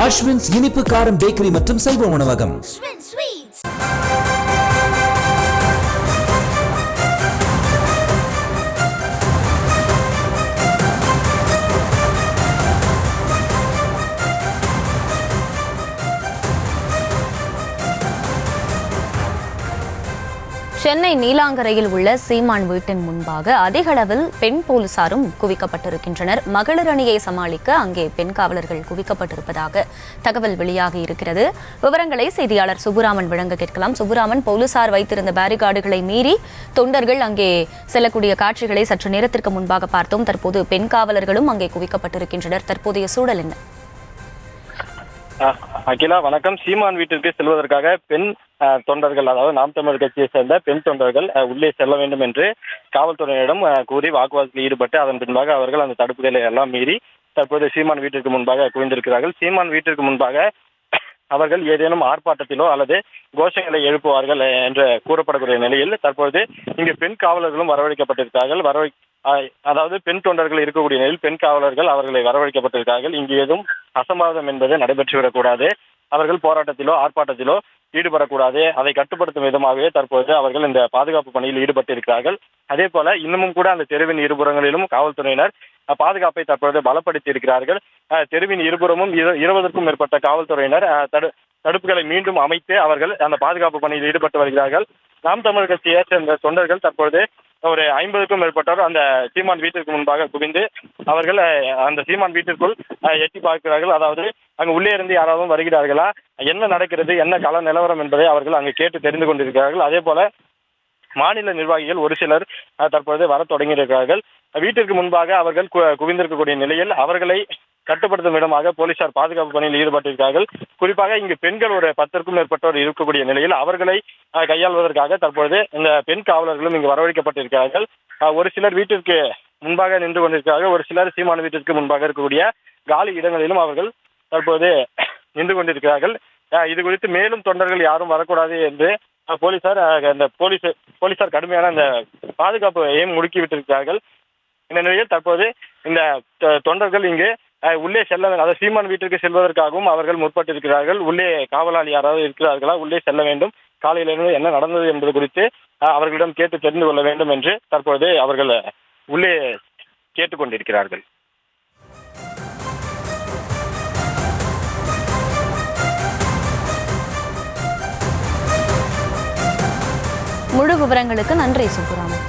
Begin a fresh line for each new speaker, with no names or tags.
அஸ்வின்ஸ் இனிப்பு காரம் பேக்கரி மற்றும் செல்வ உணவகம்.
சென்னை நீலாங்கரையில் உள்ள சீமான் வீட்டின் முன்பாக அதிக அளவில் பெண் போலீசாரும் குவிக்கப்பட்டிருக்கின்றனர். மகளிர் அணியை சமாளிக்க அங்கே பெண் காவலர்கள் குவிக்கப்பட்டிருப்பதாக தகவல் வெளியாகி இருக்கிறது. விவரங்களை செய்தியாளர் சுப்புராமன் வழங்க கேட்கலாம். சுப்புராமன், போலீசார் வைத்திருந்த பேரிகார்டுகளை மீறி தொண்டர்கள் அங்கே செல்லக்கூடிய காட்சிகளை சற்று நேரத்திற்கு முன்பாக பார்த்தோம். தற்போது பெண் காவலர்களும் அங்கே குவிக்கப்பட்டிருக்கின்றனர். தற்போதைய சூழல் என்ன?
அகிலா வணக்கம். சீமான் வீட்டிற்கு செல்வதற்காக பெண் தொண்டர்கள், அதாவது நாம் தமிழர் கட்சியை சேர்ந்த பெண் தொண்டர்கள் உள்ளே செல்ல வேண்டும் என்று காவல்துறையினரிடம் கூறி வாக்குவாதத்தில் ஈடுபட்டு அதன் பின்பாக அவர்கள் அந்த தடுப்புகளை எல்லாம் மீறி தற்போது சீமான் வீட்டிற்கு முன்பாக குவிந்திருக்கிறார்கள். சீமான் வீட்டிற்கு முன்பாக அவர்கள் ஏதேனும் ஆர்ப்பாட்டத்திலோ அல்லது கோஷங்களை எழுப்புவார்கள் என்று கூறப்படக்கூடிய நிலையில் தற்போது இங்கு பெண் காவலர்களும் வரவழைக்கப்பட்டிருக்கிறார்கள். அதாவது பெண் தொண்டர்கள் இருக்கக்கூடிய நிலையில் பெண் காவலர்கள் அவர்களை வரவழைக்கப்பட்டிருக்கிறார்கள். இங்கு ஏதும் அசம்பாவிதம் என்பது நடைபெற்றுவிடக்கூடாது, அவர்கள் போராட்டத்திலோ ஆர்ப்பாட்டத்திலோ ஈடுபடக்கூடாது, அதை கட்டுப்படுத்தும் விதமாகவே தற்போது அவர்கள் இந்த பாதுகாப்பு பணியில் ஈடுபட்டிருக்கிறார்கள். அதே போல இன்னமும் கூட அந்த தெருவின் இருபுறங்களிலும் காவல்துறையினர் பாதுகாப்பை தற்போது பலப்படுத்தி இருக்கிறார்கள். தெருவின் இருபுறமும் 20க்கும் மேற்பட்ட காவல்துறையினர் தடுப்புகளை மீண்டும் அமைத்து அவர்கள் அந்த பாதுகாப்பு பணியில் ஈடுபட்டு வருகிறார்கள். நாம் தமிழர் கட்சியை சேர்ந்த தொண்டர்கள் தற்போது ஒரு 50க்கும் மேற்பட்டோர் அந்த சீமான் வீட்டிற்கு முன்பாக குவிந்து அவர்கள் அந்த சீமான் வீட்டிற்குள் எட்டி பார்க்கிறார்கள். அதாவது அங்கு உள்ளே இருந்து யாராவது வருகிறார்களா, என்ன நடக்கிறது, என்ன கள நிலவரம் என்பதை அவர்கள் அங்கு கேட்டு தெரிந்து கொண்டிருக்கிறார்கள். அதே போல மாநில நிர்வாகிகள் ஒரு சிலர் தற்போது வர தொடங்கியிருக்கிறார்கள். வீட்டிற்கு முன்பாக அவர்கள் குவிந்திருக்கக்கூடிய நிலையில் அவர்களை கட்டுப்படுத்தும் விதமாக போலீசார் பாதுகாப்பு பணியில் ஈடுபட்டிருக்கிறார்கள். குறிப்பாக இங்கு பெண்கள் ஒரு 10க்கும் மேற்பட்டோர் இருக்கக்கூடிய நிலையில் அவர்களை கையாள்வதற்காக தற்போது இந்த பெண் காவலர்களும் இங்கு வரவழைக்கப்பட்டிருக்கிறார்கள். ஒரு சிலர் வீட்டிற்கு முன்பாக நின்று கொண்டிருக்கிறார்கள், ஒரு சிலர் சீமான வீட்டிற்கு முன்பாக இருக்கக்கூடிய காலி இடங்களிலும் அவர்கள் தற்போது நின்று கொண்டிருக்கிறார்கள். இது குறித்து மேலும் தொண்டர்கள் யாரும் வரக்கூடாது என்று போலீசார் கடுமையான அந்த பாதுகாப்பையும் முடுக்கிவிட்டிருக்கிறார்கள். இந்த நிலையில் தற்போது இந்த தொண்டர்கள் இங்கு உள்ளே செல்ல, அதாவது சீமான் வீட்டிற்கு செல்வதற்காகவும் அவர்கள் முற்பட்டிருக்கிறார்கள். உள்ளே காவலாளி யாராவது இருக்கிறார்களா, உள்ளே செல்ல வேண்டும், காலையிலிருந்து என்ன நடந்தது என்பது குறித்து அவர்களிடம் கேட்டு தெரிந்து கொள்ள வேண்டும் என்று தற்போது அவர்கள் உள்ளே கேட்டுக்கொண்டிருக்கிறார்கள்.
முழு விவரங்களுக்கு நன்றி சுப்புராமன்.